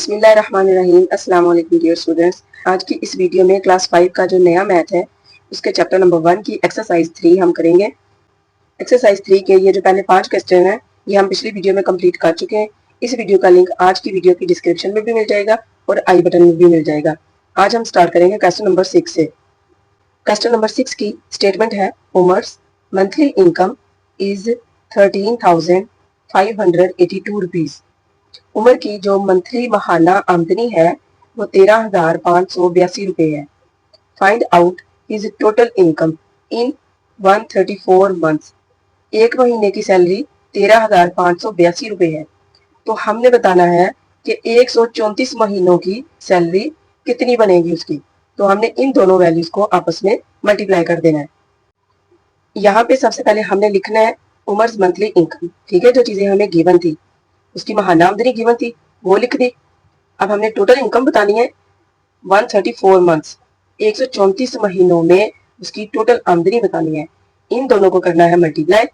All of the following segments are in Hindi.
बिस्मिल्लाहिर्रहमानिर्रहीम। अस्सलाम वालेकुम डियर स्टूडेंट्स। आज की इस वीडियो में क्लास 5 का जो नया मैथ है उसके चैप्टर नंबर 1 की एक्सरसाइज 3 हम करेंगे। एक्सरसाइज 3 के ये जो पहले 5 क्वेश्चन है ये हम पिछली वीडियो में कंप्लीट कर चुके हैं। इस वीडियो का लिंक आज की वीडियो की डिस्क्रिप्शन में भी मिल जाएगा और आई बटन में भी मिल जाएगा। आज हम स्टार्ट करेंगे क्वेश्चन नंबर 6 से। क्वेश्चन नंबर 6 की स्टेटमेंट है, Umar's monthly income is 13,582 rupees. Umar की जो मंथली महाना आमदनी है वो 13,582 रुपए है। Find out his total income in 134 months. एक महीने की सैलरी 13,582 रुपए है, तो हमने बताना है कि 134 महीनों की सैलरी कितनी बनेगी उसकी। तो हमने इन दोनों वैल्यूज को आपस में मल्टीप्लाई कर देना है। यहाँ पे सबसे पहले हमने लिखना है उमर्स मंथली इनकम, ठीक है। जो चीजें हमें गिवन थी, उसकी महाना आमदनी गिवन थी वो लिख दी। अब हमने टोटल इनकम बतानी है 134 मंथ्स, 134 महीनों में उसकी टोटल आमदनी बतानी है। इन दोनों को करना है मल्टीप्लाई,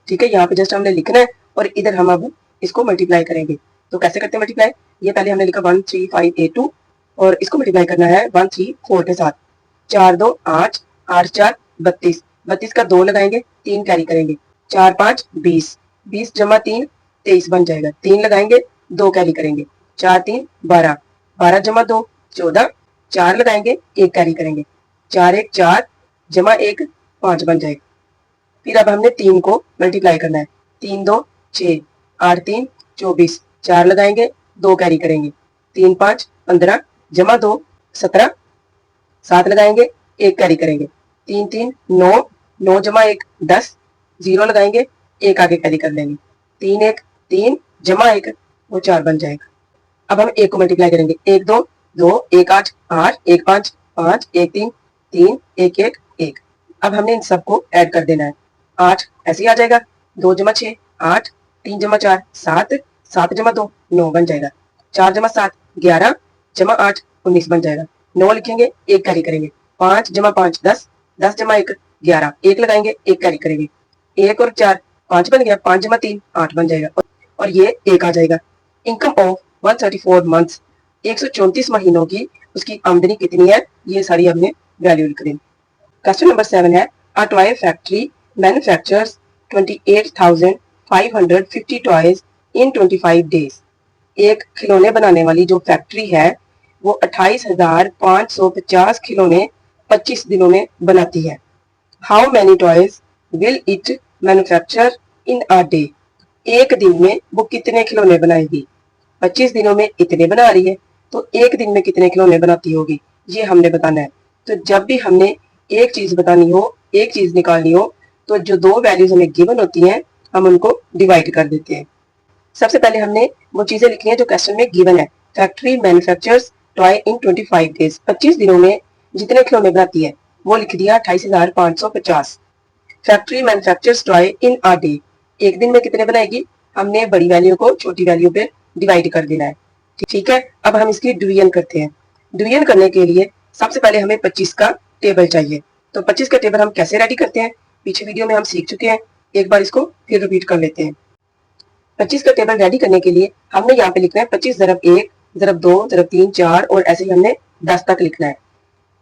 ठीक है। यहाँ पे जस्ट हमने लिखना है और इधर हम अब इसको मल्टीप्लाई करेंगे। तो कैसे करते हैं मल्टीप्लाई? ये पहले हमने लिखा 13582 और इसको मल्टीप्लाई करना है 134 के साथ। 4 2 8, 8 4 32, 32 का 2 लगाएंगे, 3 कैरी करेंगे, 4 5 20, 20 जमा 3 23 बन जाएगा। 3 लगाएंगे, 2 कैरी करेंगे, 4 3 12, 12 जमा 2 14, 4 लगाएंगे, 1 कैरी करेंगे, 4 1 4 जमा 1 5 बन जाएगा। फिर अब हमने 3 को मल्टीप्लाई करना है। 3 2 6, 8 3 24, 4 लगाएंगे, 2 कैरी करेंगे, 3 5 15 जमा 2 17, 7 लगाएंगे, 1 कैरी करेंगे, 3 3 9, 9 जमा 1 10, 0 लगाएंगे, 1 आगे कैरी कर लेंगे, 3 1 3 जमा 1 वो 4 बन जाएगा। अब हम 1 को मल्टीप्लाई करेंगे। 1 2 2, 1 8 8, 1 5 5, 1 3 3, 1 1 1। अब हमने इन सबको ऐड कर देना है। 8 ऐसे ही आ जाएगा, 2 जमा 6 8, 3 जमा 4 7, 7 जमा 2 9 बन जाएगा, 4 जमा 7 11 जमा 8 19 बन जाएगा। 9 लिखेंगे, 1 कैरी करेंगे, 5 जमा 5 10, 10 जमा 1 11, 1 लगाएंगे, 1 कैरी करेंगे, 1 और 4 5 बन गया, 5 जमा 3 8 बन जाएगा और ये 1 आ जाएगा। इनकम ऑफ 134 मंथ्स, 134 महीनों की उसकी आमदनी कितनी है, ये सारी हमने वैल्यू लिख दी। क्वेश्चन नंबर 7 है, a toy factory manufactures 28,550 toys in 25 days. एक खिलौने बनाने वाली जो फैक्ट्री है वो 28,550 खिलौने 25 दिनों में बनाती है। How many toys will it manufacture in a day. एक दिन में वो कितने खिलौने बनाएगी? 25 दिनों में इतने बना रही है, तो एक दिन में कितने खिलौने बनाती होगी ये हमने बताना है। तो जब भी हमने एक चीज बतानी हो, एक चीज निकालनी हो, तो जो दो वैल्यूज हमें गिवन होती हैं हम उनको डिवाइड कर देते हैं। सबसे पहले हमने वो चीजें लिखनी है जो क्वेश्चन में गिवन है। फैक्ट्री मैन्युफैक्चर्स टॉय इन 25 डेज, 25 दिनों में जितने खिलौने बनाती है वो लिख दिया 28,550। Factory manufactures toy in a day, एक दिन में कितने बनाएगी, हमने बड़ी वैल्यू को छोटी वैल्यू पे डिवाइड कर देना है, ठीक है। अब हम इसकी डिवीजन करते हैं। डिवीजन करने के लिए सबसे पहले हमें 25 का टेबल चाहिए। तो 25 का टेबल हम कैसे रेडी करते हैं, पीछे वीडियो में हम सीख चुके हैं, एक बार इसको फिर रिपीट कर लेते हैं। 25 का टेबल रेडी करने के लिए हमने यहाँ पे लिखना है 25 ज़रब 1 ज़रब 2 ज़रब 3 4 और ऐसे ही हमने 10 तक लिखना है।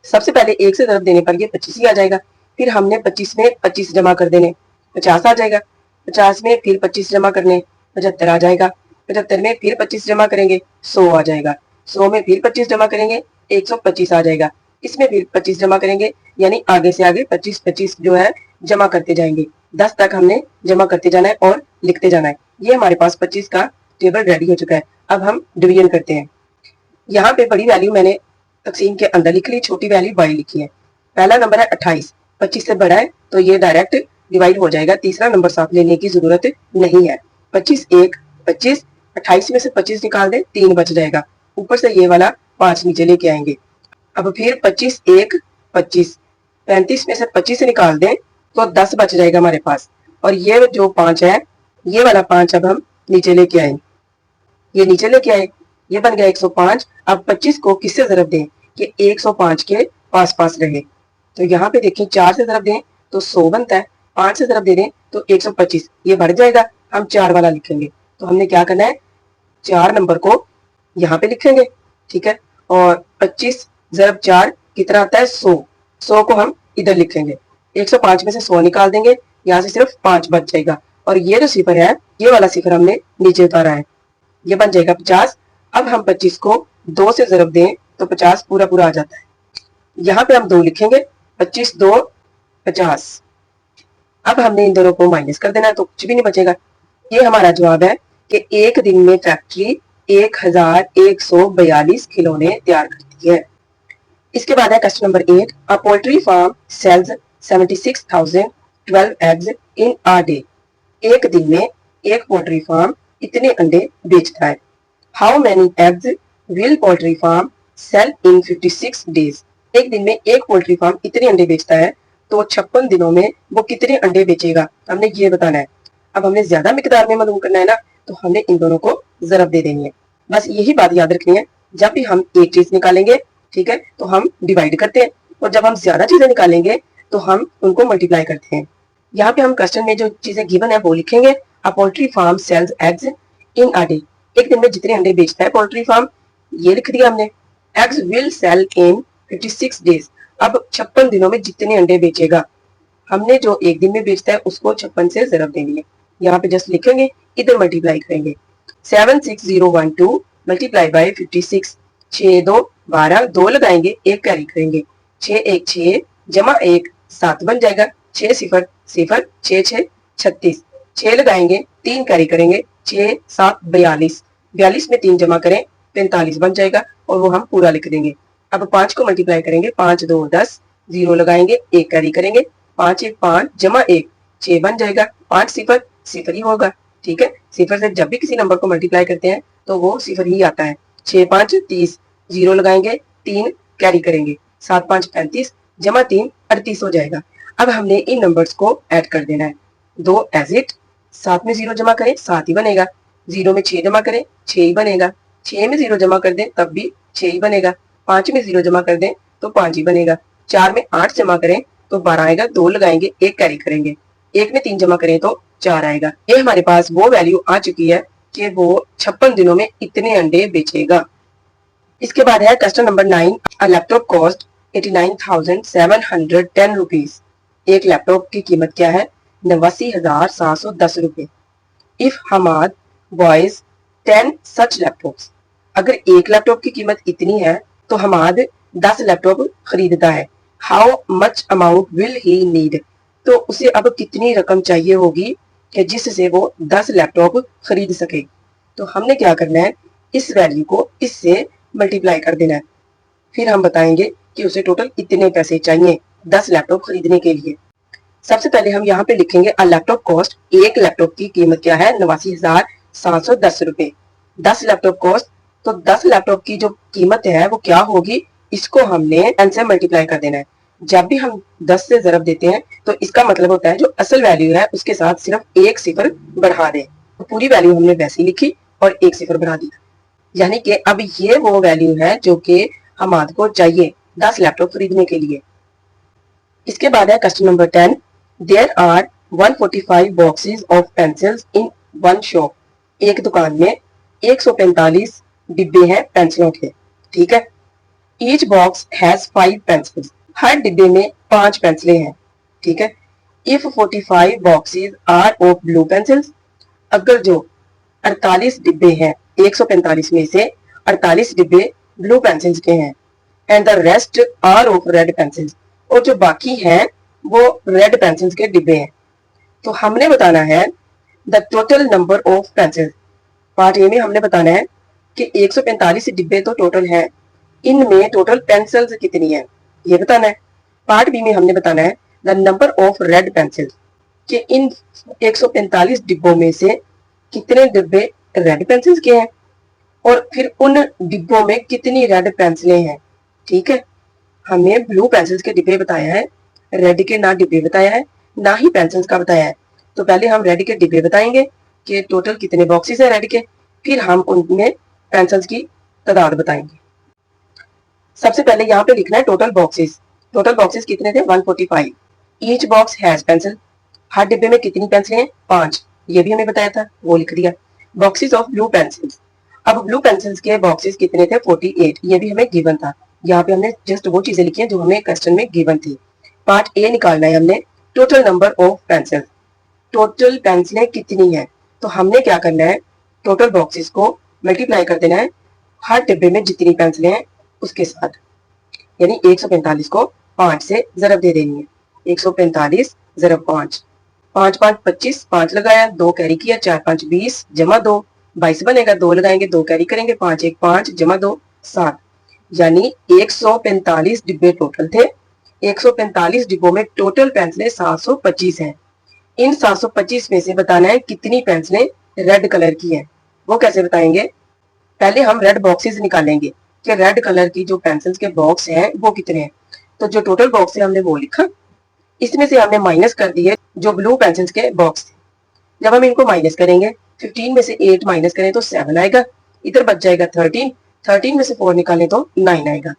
सबसे पहले 1 से ज़रब देने पर ये 25 ही आ जाएगा। फिर हमने 25 में 25 जमा कर देने, 50 आ जाएगा। 50 में फिर 25 जमा करने, 75 आ जाएगा। 75 में फिर 25 जमा करेंगे, 100 आ जाएगा। 100 में फिर 25 जमा करेंगे, 125 आ जाएगा। इसमें फिर 25 जमा करेंगे, यानी आगे से आगे 25 25 जो है जमा करते जाएंगे। 10 तक हमने जमा करते जाना है और लिखते जाना है। ये हमारे पास 25 का टेबल रेडी हो चुका है। अब हम डिवीजन करते हैं। यहाँ पे बड़ी वैल्यू मैंने तकसीम के अंदर लिख ली, छोटी वैल्यू बाई लिखी है। पहला नंबर है 28, 25 से बड़ा है तो ये डायरेक्ट डिवाइड हो जाएगा, तीसरा नंबर साथ लेने की जरूरत नहीं है। 25 1 25, 28 में से 25 निकाल दे, 3 बच जाएगा। ऊपर से ये वाला 5 नीचे लेके आएंगे। अब फिर 25 1 25, 35 में से 25 निकाल दें तो 10 बच जाएगा हमारे पास। और ये जो 5 है, ये वाला 5 अब हम नीचे लेके आए, ये नीचे लेके आए, ये बन गया 105। अब 25 को किससे ज़रब दें कि 105 के पास पास रहे। तो यहाँ पे देखिए 4 से ज़रब दें तो 100 बनता है, 5 से ज़रब दे दें तो 125, ये बढ़ जाएगा। हम 4 वाला लिखेंगे। तो हमने क्या करना है, 4 नंबर को यहाँ पे लिखेंगे, ठीक है। और 25 ज़रब 4 कितना आता है 100। 100 को हम इधर लिखेंगे, 105 में से 100 निकाल देंगे, यहाँ से सिर्फ 5 बच जाएगा। और ये जो सिफर है, ये वाला सिफर हमने नीचे उतारा है, ये बन जाएगा 50। अब हम 25 को 2 से ज़रब दें तो 50 पूरा पूरा आ जाता है। यहाँ पे हम 2 लिखेंगे, 25 2 50। अब हमने इन दोनों को माइनस कर देना है तो कुछ भी नहीं बचेगा। ये हमारा जवाब है कि एक दिन में फैक्ट्री 1142 खिलौने तैयार करती है। इसके बाद है question number 8। A poultry farm sells 76,012 eggs in a day. एक दिन में एक पोल्ट्री फार्म इतने अंडे बेचता है। How many eggs will poultry farm sell in 56 days. एक दिन में एक पोल्ट्री फार्म इतने अंडे बेचता है तो 56 दिनों में वो कितने अंडे बेचेगा, हमने ये बताना है। अब हमने ज्यादा मिकदार में मालूम करना है ना, तो हमने इन दोनों को ज़रब दे देनी है। बस यही बात याद रखनी है, जब भी हम एक चीज निकालेंगे, ठीक है, तो हम डिवाइड करते हैं, और जब हम ज्यादा चीजें निकालेंगे तो हम उनको मल्टीप्लाई करते हैं। यहाँ पे हम क्वेश्चन में जो चीजें गिवन है वो लिखेंगे। A poultry farm sells eggs in a day. एक दिन में जितने अंडे बेचता है पोल्ट्री फार्म, ये लिख दिया हमने। Eggs will sell in 56 days. अब 56 दिनों में जितने अंडे बेचेगा, हमने जो एक दिन में बेचता है उसको 56 से ज़रब देनी है। यहाँ पे जस्ट लिखेंगे, इधर मल्टीप्लाई करेंगे। 76012 मल्टीप्लाई बाय 56। 6 2 12, 2 लगाएंगे, 1 कैरी करेंगे। 6 1 6 जमा 1 7 बन जाएगा। 6 0 0 6 6 36। 6 लगाएंगे, 3 कैरी करेंगे, 6 7 42। 42 में 3 जमा करें 45 बन जाएगा, और वो हम पूरा लिख देंगे। अब 5 को मल्टीप्लाई करेंगे, 5 2 10, 0 लगाएंगे, 1 कैरी करेंगे, 5 1 5 जमा 1 6 बन जाएगा। 5 0 0 ही होगा, ठीक है। सिफर से जब भी किसी नंबर को मल्टीप्लाई करते हैं तो वो सिफर ही आता है। 6 5 30, 0 लगाएंगे, 3 कैरी करेंगे, 7 5 35 जमा 3 38 हो जाएगा। अब हमने इन नंबर्स को ऐड कर देना है। 2 एज इट, 7 में 0 जमा करें 7 ही बनेगा। 0 में 6 जमा करें 6 ही बनेगा। 6 में 0 जमा कर दें तब भी 6 ही बनेगा। 5 में 0 जमा कर दें तो 5 ही बनेगा। 4 में 8 जमा करें तो 12 आएगा। 2 लगाएंगे, 1 कैरी करेंगे, 1 में 3 जमा करें तो 4 आएगा। ये हमारे पास वो वैल्यू आ चुकी है कि वो 56 दिनों में इतने अंडे बेचेगा। इसके बाद है question number 9। A laptop cost 89,710 rupees. एक लैपटॉप की कीमत क्या है? 89,710 रुपए। If Hamad buys 10 such laptops. अगर एक लैपटॉप की कीमत इतनी है तो हमाद 10 लैपटॉप खरीदता है। How much amount will he need. तो उसे अब कितनी रकम चाहिए होगी कि जिससे वो 10 लैपटॉप खरीद सके। तो हमने क्या करना है, इस वैल्यू को इससे मल्टीप्लाई कर देना है, फिर हम बताएंगे कि उसे टोटल इतने पैसे चाहिए 10 लैपटॉप खरीदने के लिए। सबसे पहले हम यहाँ पे लिखेंगे अ लैपटॉप कॉस्ट। एक लैपटॉप की कीमत क्या है? 89,710 रुपए। 10 लैपटॉप कॉस्ट, तो 10 लैपटॉप की जो कीमत है वो क्या होगी, इसको हमने 10 से मल्टीप्लाई कर देना है। जब भी हम 10 से ज़रब देते हैं तो इसका मतलब होता है जो असल वैल्यू है उसके साथ सिर्फ एक सिफर बढ़ा दें। तो पूरी वैल्यू हमने वैसे ही लिखी और एक सिफर बढ़ा दिया, यानी कि अब ये वो वैल्यू है जो कि हमाद को चाहिए 10 लैपटॉप खरीदने के लिए। इसके बाद है question number 10। There are 145 boxes of pencils in one shop. एक दुकान में 145 डिब्बे हैं पेंसिलों के, ठीक है। Each box has 5 pencils. हर डिब्बे में 5 पेंसिलें हैं, ठीक है। If 45 boxes are of blue pencils. अगर जो 48 डिब्बे हैं, 145 में से 48 डिब्बे ब्लू पेंसिल्स के हैं, and the rest are of red pencils, और जो बाकी हैं वो रेड पेंसिल्स के डिब्बे हैं। तो हमने बताना है the total number of pencils. Part A में हमने बताना है कि 145 डिब्बे तो टोटल हैं, इनमें टोटल पेंसिल्स कितनी है ये बताना है। पार्ट बी में हमने बताना है the number of red pencils, कि इन 145 डिब्बों में से कितने डिब्बे रेड पेंसिल्स के हैं और फिर उन डिब्बों में कितनी रेड पेंसिलें हैं, ठीक है। हमें ब्लू पेंसिल्स के डिब्बे बताया है, रेड के ना डिब्बे बताया है, ना ही पेंसिल्स का बताया है। तो पहले हम रेड के डिब्बे बताएंगे कि टोटल कितने बॉक्सेस हैं रेड के, फिर हम उनमें पेंसिल्स की तादाद बताएंगे। सबसे पहले यहाँ पे लिखना है टोटल बॉक्सेस। टोटल बॉक्सेस कितने थे? 145। Each box has pencil. हर डिब्बे में कितनी पेंसिलें हैं? 5। ये भी हमें बताया था, वो लिख दिया। Boxes of blue pencils. अब ब्लू पेंसिल्स के बॉक्सेस कितने थे? 48। ये भी हमें गिवन था। यहाँ पे हमने जस्ट वो चीजें लिखी हैं जो हमें क्वेश्चन में गिवन थी। पार्ट ए निकालना है हमने, total number of pencil. Total पेंसिलें कितनी है? तो हमने क्या करना है, टोटल बॉक्सेस को मल्टीप्लाई कर देना है हर डिब्बे में जितनी पेंसिलें हैं उसके साथ, यानी 145 को 5 से जरब दे देनी है। 145 जरब 5, 5 5 25, 5 लगाया, 2 कैरी किया, 4 5 20 जमा 2 22 बनेगा, 2 लगाएंगे, 2 कैरी करेंगे, 5 1 5 जमा 2 7, यानी 145 डिब्बे टोटल थे। 145 डिब्बों में टोटल पेंसिलें 725 हैं। इन 725 में से बताना है कितनी पेंसिलें रेड कलर की हैं। वो कैसे बताएंगे? पहले हम रेड बॉक्सेस निकालेंगे कि रेड कलर की जो पेंसिल्स के बॉक्स हैं वो कितने हैं। तो जो टोटल बॉक्स है हमने वो लिखा, इसमें से हमने माइनस कर दिए जो ब्लू पेंसिल्स के बॉक्स थे। जब हम इनको माइनस करेंगे, 15 में से 8 माइनस करें तो 7 आएगा, इधर बच जाएगा 13, 13 में से 4 निकालें तो 9 आएगा,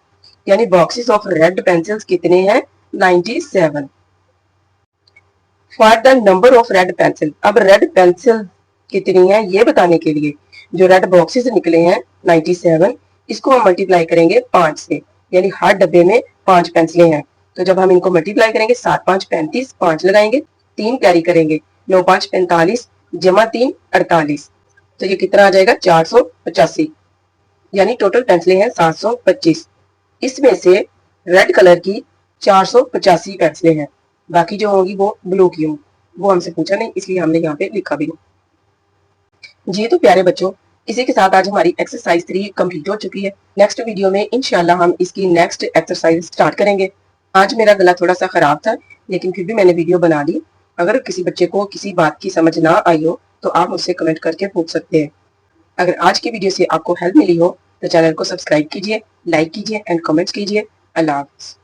यानी बॉक्सेस ऑफ रेड पेंसिल्स कितने हैं? 97। For the number of red pencil, अब रेड पेंसिल कितनी है ये बताने के लिए जो रेड बॉक्सेस निकले हैं 97, इसको हम मल्टीप्लाई करेंगे 5 से, यानी हर डब्बे में 5 पेंसिलें हैं। तो जब हम इनको मल्टीप्लाई करेंगे 7 5 35, 5 लगाएंगे, 3 कैरी करेंगे, 9 5 45 जमा 3 48, तो ये कितना आ जाएगा? 485, यानी टोटल पेंसिलें हैं 725। इसमें से रेड कलर की 485 पेंसिलें हैं, बाकी जो होंगी वो ब्लू की होंगी। वो हमसे पूछा नहीं, इसलिए हमने यहाँ पे लिखा भी नहीं। जी तो प्यारे बच्चों, इसी के साथ आज हमारी एक्सरसाइज 3 कंप्लीट हो चुकी है। नेक्स्ट वीडियो में इंशाल्लाह हम इसकी नेक्स्ट एक्सरसाइज स्टार्ट करेंगे। आज मेरा गला थोड़ा सा खराब था, लेकिन फिर भी मैंने वीडियो बना दी। अगर किसी बच्चे को किसी बात की समझ ना आई हो तो आप मुझसे कमेंट करके पूछ सकते हैं। अगर आज की वीडियो से आपको हेल्प मिली हो तो चैनल को सब्सक्राइब कीजिए, लाइक कीजिए एंड कमेंट्स कीजिए। अल्लाह हाफ़िज़।